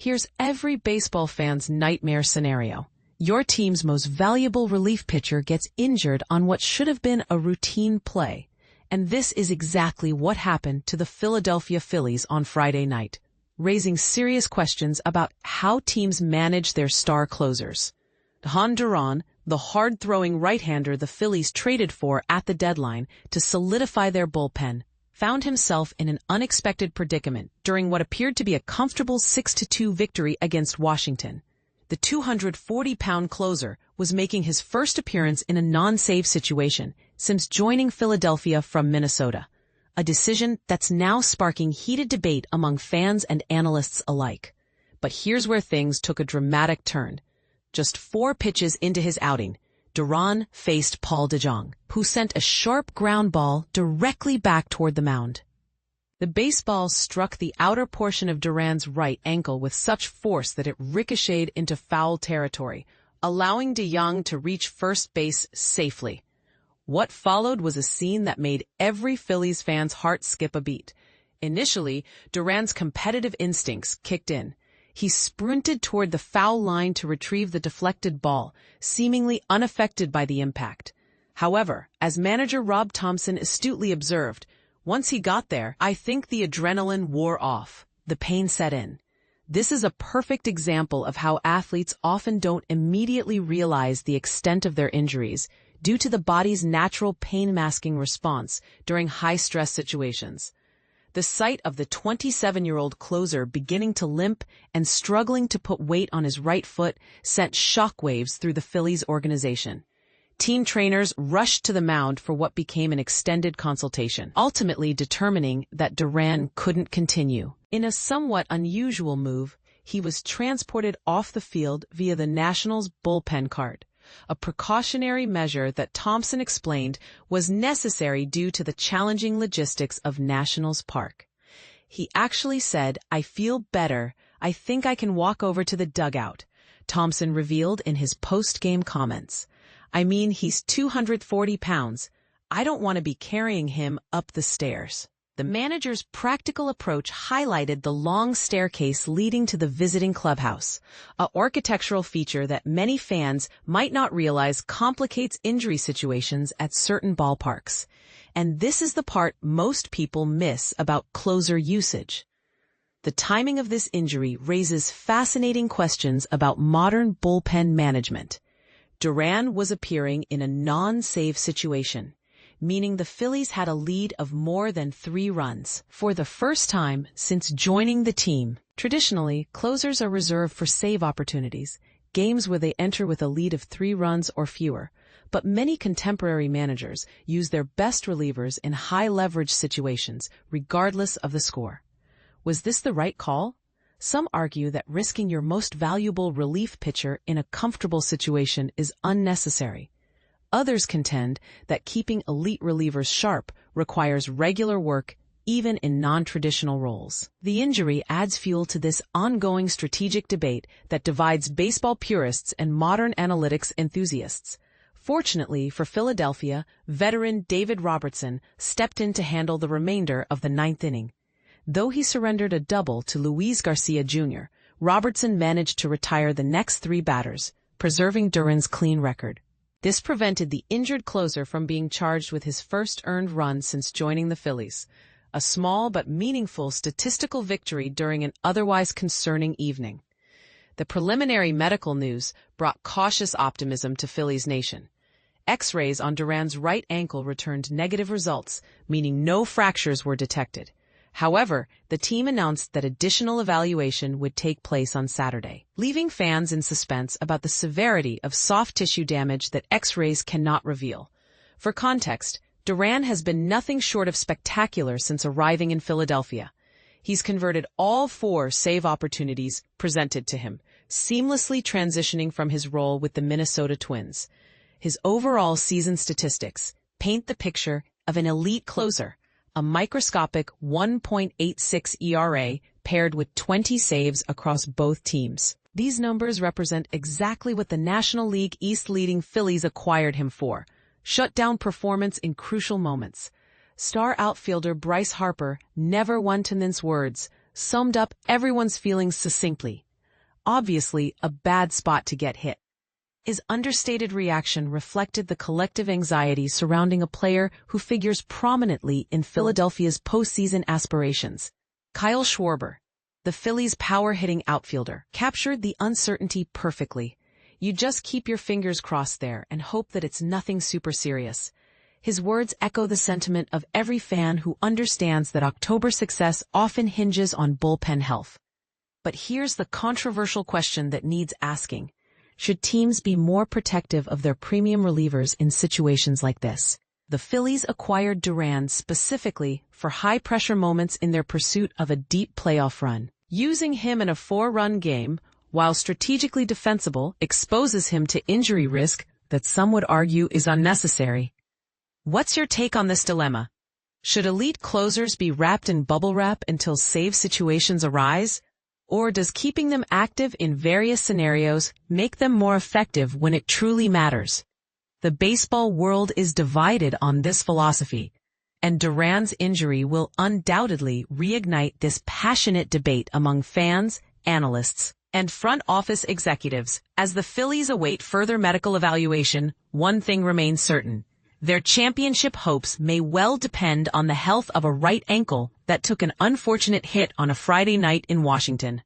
Here's every baseball fan's nightmare scenario. Your team's most valuable relief pitcher gets injured on what should have been a routine play. And this is exactly what happened to the Philadelphia Phillies on Friday night, raising serious questions about how teams manage their star closers. Jhoan Duran, the hard-throwing right-hander the Phillies traded for at the deadline to solidify their bullpen, found himself in an unexpected predicament during what appeared to be a comfortable 6-2 victory against Washington. The 240-pound closer was making his first appearance in a non-save situation since joining Philadelphia from Minnesota, a decision that's now sparking heated debate among fans and analysts alike. But here's where things took a dramatic turn. Just 4 pitches into his outing, Duran faced Paul DeJong, who sent a sharp ground ball directly back toward the mound. The baseball struck the outer portion of Duran's right ankle with such force that it ricocheted into foul territory, allowing DeJong to reach first base safely. What followed was a scene that made every Phillies fan's heart skip a beat. Initially, Duran's competitive instincts kicked in. He sprinted toward the foul line to retrieve the deflected ball, seemingly unaffected by the impact. However, as manager Rob Thomson astutely observed, once he got there, I think the adrenaline wore off. The pain set in. This is a perfect example of how athletes often don't immediately realize the extent of their injuries due to the body's natural pain-masking response during high-stress situations. The sight of the 27-year-old closer beginning to limp and struggling to put weight on his right foot sent shockwaves through the Phillies organization. Team trainers rushed to the mound for what became an extended consultation, ultimately determining that Duran couldn't continue. In a somewhat unusual move, he was transported off the field via the Nationals' bullpen cart, a precautionary measure that Thomson explained was necessary due to the challenging logistics of Nationals Park. He actually said, "I feel better. I think I can walk over to the dugout," Thomson revealed in his post-game comments. "I mean, he's 240 pounds. I don't want to be carrying him up the stairs." The manager's practical approach highlighted the long staircase leading to the visiting clubhouse, an architectural feature that many fans might not realize complicates injury situations at certain ballparks. And this is the part most people miss about closer usage. The timing of this injury raises fascinating questions about modern bullpen management. Duran was appearing in a non-save situation, meaning the Phillies had a lead of more than 3 runs for the first time since joining the team. Traditionally, closers are reserved for save opportunities, games where they enter with a lead of 3 runs or fewer. But many contemporary managers use their best relievers in high-leverage situations, regardless of the score. Was this the right call? Some argue that risking your most valuable relief pitcher in a comfortable situation is unnecessary. Others contend that keeping elite relievers sharp requires regular work, even in non-traditional roles. The injury adds fuel to this ongoing strategic debate that divides baseball purists and modern analytics enthusiasts. Fortunately for Philadelphia, veteran David Robertson stepped in to handle the remainder of the 9th inning. Though he surrendered a double to Luis Garcia Jr., Robertson managed to retire the next 3 batters, preserving Duran's clean record. This prevented the injured closer from being charged with his first earned run since joining the Phillies, a small but meaningful statistical victory during an otherwise concerning evening. The preliminary medical news brought cautious optimism to Phillies Nation. X-rays on Duran's right ankle returned negative results, meaning no fractures were detected. However, the team announced that additional evaluation would take place on Saturday, leaving fans in suspense about the severity of soft tissue damage that X-rays cannot reveal. For context, Duran has been nothing short of spectacular since arriving in Philadelphia. He's converted all 4 save opportunities presented to him, seamlessly transitioning from his role with the Minnesota Twins. His overall season statistics paint the picture of an elite closer, a microscopic 1.86 ERA paired with 20 saves across both teams. These numbers represent exactly what the National League East leading Phillies acquired him for: shutdown performance in crucial moments. Star outfielder Bryce Harper, never one to mince words, summed up everyone's feelings succinctly. obviously a bad spot to get hit. His understated reaction reflected the collective anxiety surrounding a player who figures prominently in Philadelphia's postseason aspirations. Kyle Schwarber, the Phillies' power-hitting outfielder, captured the uncertainty perfectly. You just keep your fingers crossed there and hope that it's nothing super serious. His words echo the sentiment of every fan who understands that October success often hinges on bullpen health. But here's the controversial question that needs asking. Should teams be more protective of their premium relievers in situations like this? The Phillies acquired Duran specifically for high-pressure moments in their pursuit of a deep playoff run. Using him in a 4-run game, while strategically defensible, exposes him to injury risk that some would argue is unnecessary. What's your take on this dilemma? Should elite closers be wrapped in bubble wrap until save situations arise? Or does keeping them active in various scenarios make them more effective when it truly matters? The baseball world is divided on this philosophy, and Duran's injury will undoubtedly reignite this passionate debate among fans, analysts, and front office executives. As the Phillies await further medical evaluation, one thing remains certain. Their championship hopes may well depend on the health of a right ankle that took an unfortunate hit on a Friday night in Washington.